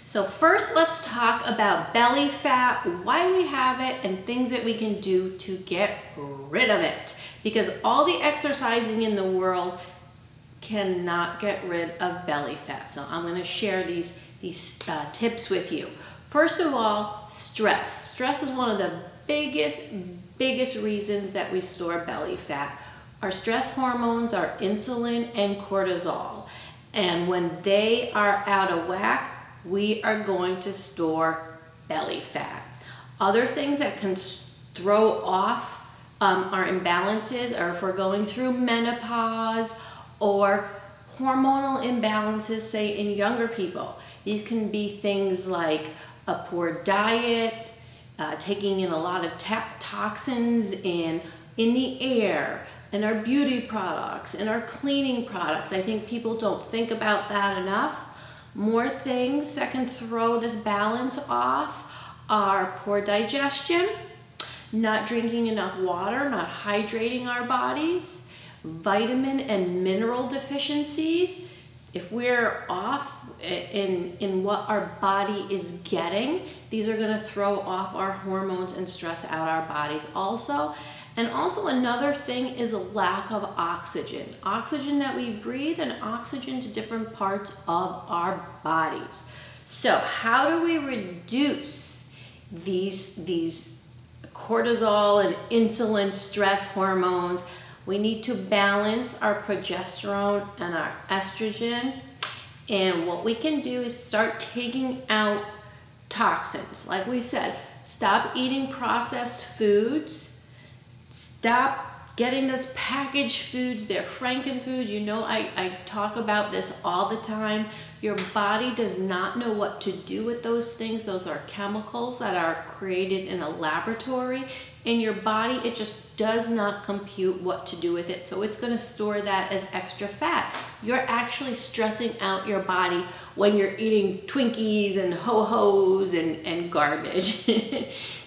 So first, let's talk about belly fat, why we have it, and things that we can do to get rid of it. Because all the exercising in the world cannot get rid of belly fat. So I'm going to share these tips with you. First of all, stress. Stress is one of the biggest reasons that we store belly fat. Our stress hormones are insulin and cortisol. And when they are out of whack, we are going to store belly fat. Other things that can throw off our imbalances are if we're going through menopause or hormonal imbalances, say in younger people. These can be things like a poor diet, taking in a lot of toxins in the air, and our beauty products, and our cleaning products. I think people don't think about that enough. More things that can throw this balance off are poor digestion, not drinking enough water, not hydrating our bodies, vitamin and mineral deficiencies. If we're off in what our body is getting, these are going to throw off our hormones and stress out our bodies also. And also another thing is a lack of oxygen. Oxygen that we breathe and oxygen to different parts of our bodies. So how do we reduce these cortisol and insulin stress hormones? We need to balance our progesterone and our estrogen. And what we can do is start taking out toxins. Like we said, stop eating processed foods. Stop getting this packaged foods. They're frankenfoods. You know, I talk about this all the time. Your body does not know what to do with those things. Those are chemicals that are created in a laboratory. In your body, it just does not compute what to do with it. So it's going to store that as extra fat. You're actually stressing out your body when you're eating Twinkies and Ho-Hos and garbage.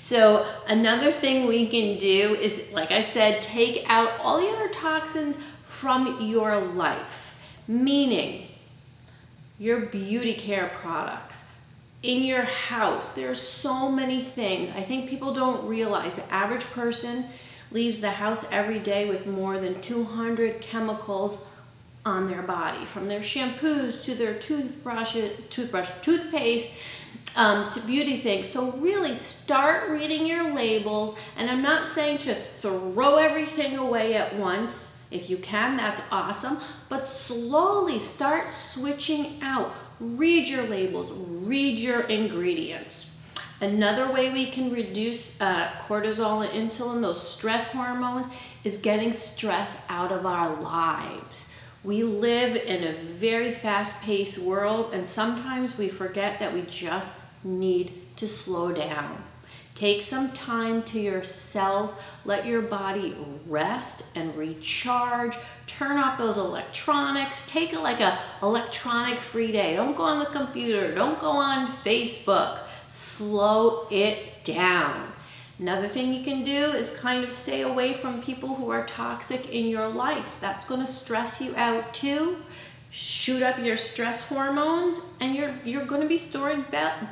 So another thing we can do is, like I said, take out all the other toxins from your life, meaning your beauty care products. In your house, there's so many things. I think people don't realize the average person leaves the house every day with more than 200 chemicals on their body, from their shampoos to their toothpaste, to beauty things. So really start reading your labels, and I'm not saying to throw everything away at once. If you can, that's awesome, but slowly start switching out. Read your labels, read your ingredients. Another way we can reduce cortisol and insulin, those stress hormones, is getting stress out of our lives. We live in a very fast-paced world, and sometimes we forget that we just need to slow down. Take some time to yourself. Let your body rest and recharge. Turn off those electronics. Take a electronic-free day. Don't go on the computer. Don't go on Facebook. Slow it down. Another thing you can do is kind of stay away from people who are toxic in your life. That's going to stress you out too. Shoot up your stress hormones, and you're going to be storing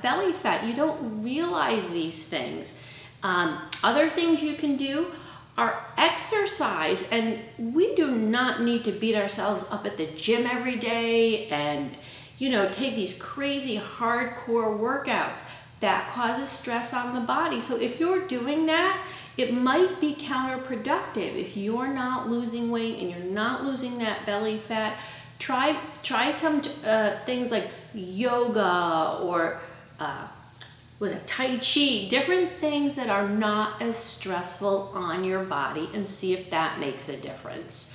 belly fat. You don't realize these things. Other things you can do are exercise, and we do not need to beat ourselves up at the gym every day and take these crazy hardcore workouts. That causes stress on the body. So if you're doing that, it might be counterproductive. If you're not losing weight and you're not losing that belly fat, try some things like yoga or Tai Chi, different things that are not as stressful on your body, and see if that makes a difference.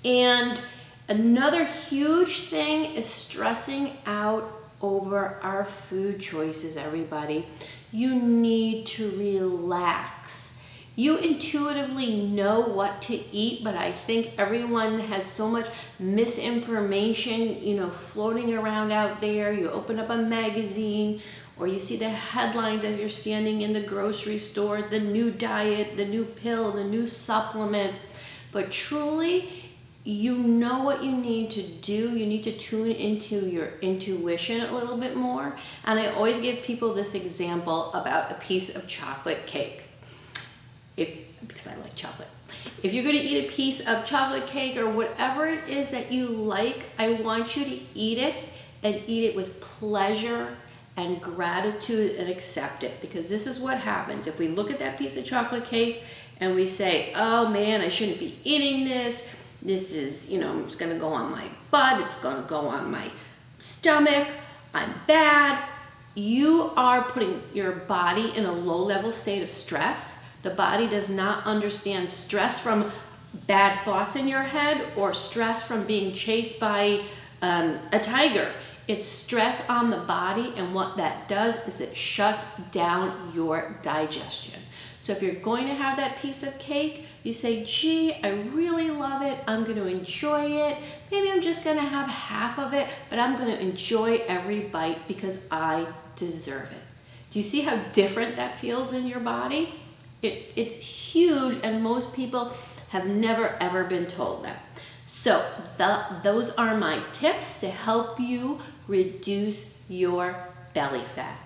And another huge thing is stressing out over our food choices, everybody. You need to relax. You intuitively know what to eat, but I think everyone has so much misinformation, floating around out there. You open up a magazine or you see the headlines as you're standing in the grocery store, the new diet, the new pill, the new supplement. But truly, you know what you need to do. You need to tune into your intuition a little bit more. And I always give people this example about a piece of chocolate cake. Because I like chocolate. If you're going to eat a piece of chocolate cake or whatever it is that you like, I want you to eat it and eat it with pleasure and gratitude and accept it. Because this is what happens. If we look at that piece of chocolate cake and we say, oh man, I shouldn't be eating this. This is, it's going to go on my butt. It's going to go on my stomach. I'm bad. You are putting your body in a low-level state of stress. The body does not understand stress from bad thoughts in your head or stress from being chased by a tiger. It's stress on the body, and what that does is it shuts down your digestion. So if you're going to have that piece of cake, you say, gee, I really love it. I'm going to enjoy it. Maybe I'm just going to have half of it, but I'm going to enjoy every bite because I deserve it. Do you see how different that feels in your body? It's huge, and most people have never ever been told that. So those are my tips to help you reduce your belly fat.